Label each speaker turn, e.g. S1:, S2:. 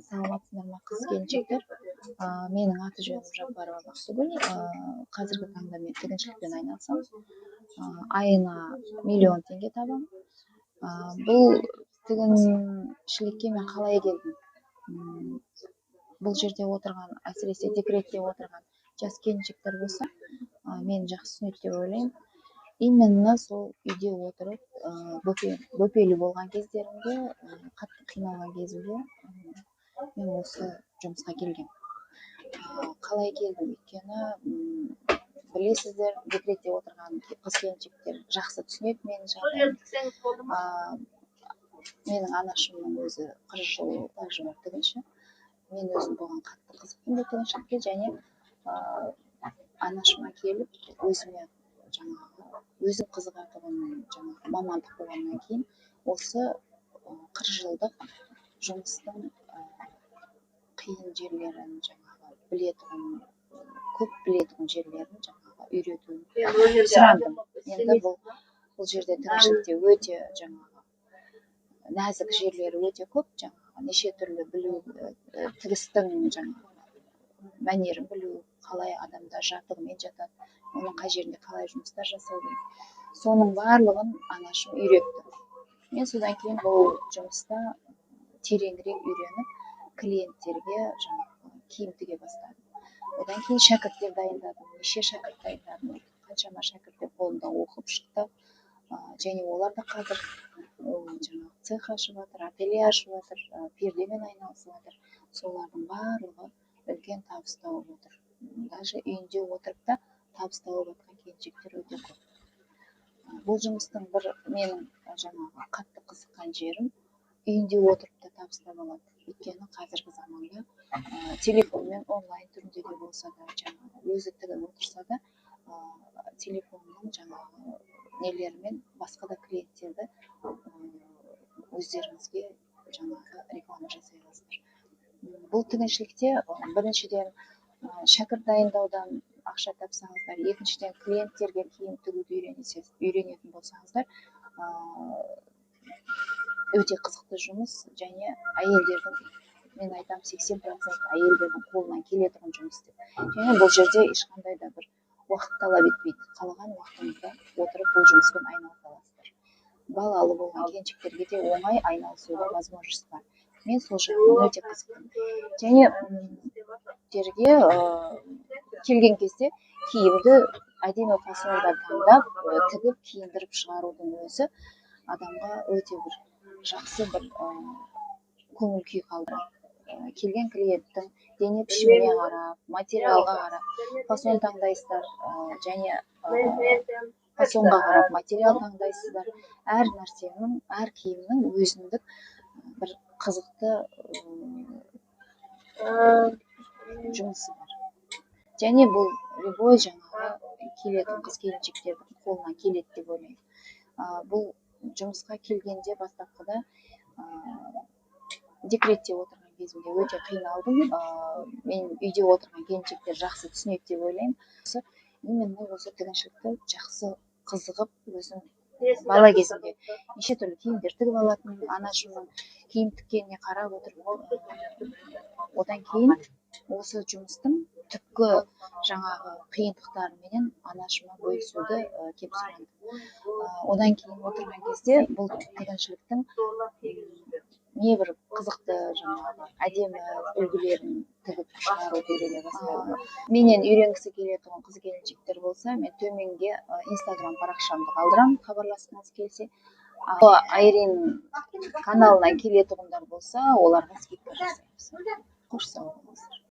S1: Саламатсыздар ма қыз келіншектер? Менің аты жөнім Жапарова Бақсыгүл. Қазіргі таңда мен тігіншілікпен айналысамын. Айына 1.000.000 теңге табамын. Бұл тігіншілікке мен қалай келдім? Бұл жерде отырған, әсіресе декретте отырған жас келіншектер болса, мені жақсы түсінеді деп ойлаймын. Именно сол үйде отырып, бөпелі болған кездерімде, қатты қиналған кезімде мен осы жұмысқа келгем. Қалай келдім? Өйткені білесіздер, декретте отырған қыз келіншектер жақсы түсінеді менің жағдайымды. Менің анашымның өзі 40 жыл стажы бар тігінші. Мен өзім бұған қатты қызықтым бұл тігіншілікке, және анашыма келіп өзіме өзім қызығатұғын мамандық болғаннан кейін осы 40 жылдық жұмыстың қиын жерлерін білетұғын, көп білетұғын жерлерін үйретуін сұрандым. Енді бұл жерде тігіншілікте өте нәзік жерлері өте көп, неше түрлі білу, тігістің мәнерін білу, қалай адамдар жатығымен жатады, оның қай жерінде қалай жұмыстар жасау керек. Соның барлығын анашым үйретті. Мен содан кейін бұл жұмыста тереңірек үйреніп, клиенттерге киім тіге бастадым. Одан кейін шәкірттер дайындадым, неше шәкірт дайындадым, қаншама шәкірттер қолымда оқып шықты. Және олар да қазір цех ашып жатыр, ателье ашып жатыр, пердемен айналысып жатыр. Солардың барлығы үлкен табыс тауып отыр. Даже үйінде отырып та табыс тауып жатқан келіншектер өте көп. Бұл жұмыстың бір менің қатты қызыққан жерім, үйінде отырып та табыс таба алады. Өйткені қазіргі заманда телефонмен онлайн түрінде де болса да, өзі тігіп отырса да, телефонның нелерімен басқа да клиенттерді өздеріңізге реклама жасай аласыздар. Бұл тігіншілікте біріншіден шәкірт дайындаудан ақша тапсаңыздар, екіншіден клиенттерге киім тігуді үйренетін болсаңыздар, өте қызықты жұмыс, және әйелдердің, мен айтам, 80% әйелдердің қолынан келетін жұмыс деп. Және бұл жерде ешқандай да бір уақыт талап етпейді. Қалаған уақытыңызда отырып бұл жұмыспен айналыса аласыздар. Балалы болған келіншектерге де оңай айналысуға возможность бар. Мен сол жағынан өте қызықтым. Және жерге келген кезде киімді әдемі фасондар таңдап, тігіп, киіндіріп шығарудың өзі адамға өте бір жақсы бір көңіл күй қалдырады. Келген клиенттің дене пішіміне қарап, материалға қарап, фасон таңдайсыздар, және фасонға қарап материал таңдайсыздар. Әр нәрсенің, әр киімнің өзіндік бір қызықты жұмысы бар. Және бұл любой келетін қыз келіншектердің қолынан келеді деп ойлаймын. Бұл жұмысқа келгенде бастапқыда декретте отырған кезімде өте қиналдым. Мен үйде отырған келіншектер жақсы түсінеді деп ойлаймын. Именно осы тігіншілікті жақсы қызығып, өзім бала кезімде неше түрлі киімдер тігіп алатын, анашымның киім тіккеніне қарап отырып, одан кейін осы жұмыстың түпкі қиындықтарыменен анашыма бөлісуді кеп сұрандым. Одан кейін отырған кезде бұл тігіншіліктің небір қызықты әдемі үлгілерін тігіп шығаруды үйрене бастадым. Менен үйренгісі келетін қыз келіншектер болса, мен төменге Instagram парақшамды қалдырамын, хабарласқыңыз келсе. Айрин каналынан келетұғындар болса, оларға скидка жасаймыз. Қош сау болыңыздар.